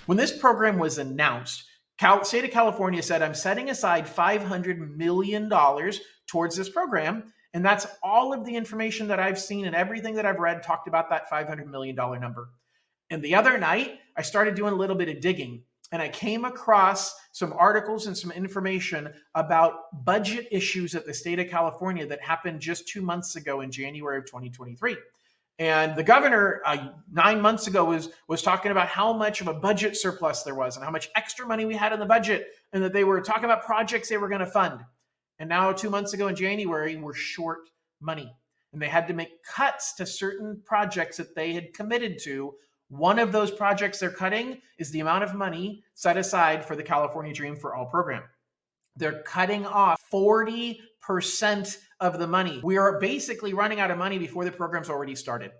When this program was announced, state of California said, I'm setting aside $500 million towards this program. And that's all of the information that I've seen, and everything that I've read talked about that $500 million number. And the other night, I started doing a little bit of digging, and I came across some articles and some information about budget issues at the state of California that happened just 2 months ago in January of 2023. And the governor 9 months ago was talking about how much of a budget surplus there was and how much extra money we had in the budget, and that they were talking about projects they were going to fund. And now 2 months ago in January, we're short money. And they had to make cuts to certain projects that they had committed to. One of those projects they're cutting is the amount of money set aside for the California Dream for All program. They're cutting off 40% of the money. We are basically running out of money before the program's already started.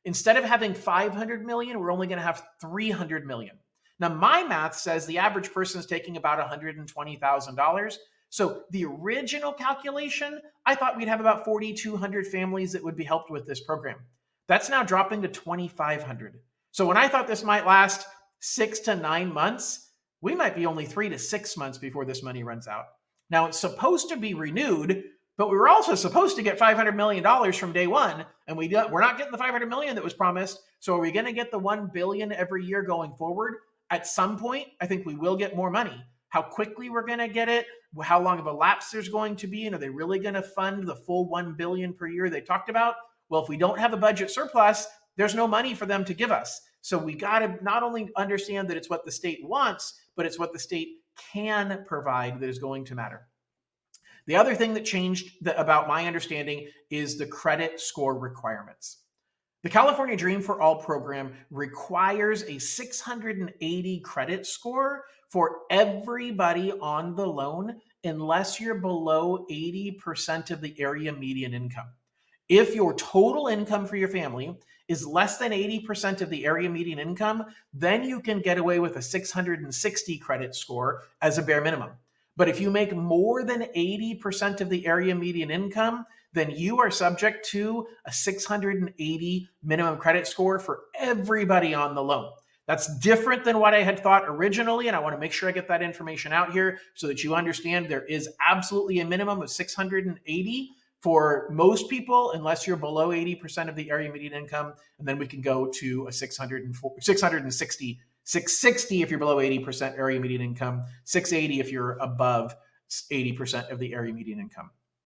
Instead of having 500 million, we're only going to have 300 million. Now, my math says the average person is taking about $120,000. So the original calculation, I thought we'd have about 4,200 families that would be helped with this program. That's now dropping to 2,500. So when I thought this might last 6 to 9 months, we might be only 3 to 6 months before this money runs out. Now, it's supposed to be renewed, but we were also supposed to get $500 million from day one, and we're not getting the $500 million that was promised. So are we going to get the $1 billion every year going forward? At some point, I think we will get more money. How quickly we're going to get it, how long of a lapse there's going to be, and are they really going to fund the full $1 billion per year they talked about? Well, if we don't have a budget surplus, there's no money for them to give us. So we got to not only understand that it's what the state wants, but it's what the state can provide that is going to matter. The other thing that changed about my understanding is the credit score requirements. The California Dream for All program requires a 680 credit score for everybody on the loan unless you're below 80% of the area median income. If your total income for your family is less than 80% of the area median income, then you can get away with a 660 credit score as a bare minimum. But if you make more than 80% of the area median income, then you are subject to a 680 minimum credit score for everybody on the loan. That's different than what I had thought originally, and I want to make sure I get that information out here so that you understand there is absolutely a minimum of 680 for most people, unless you're below 80% of the area median income, and then we can go to a 660 if you're below 80% area median income, 680 if you're above 80% of the area median income.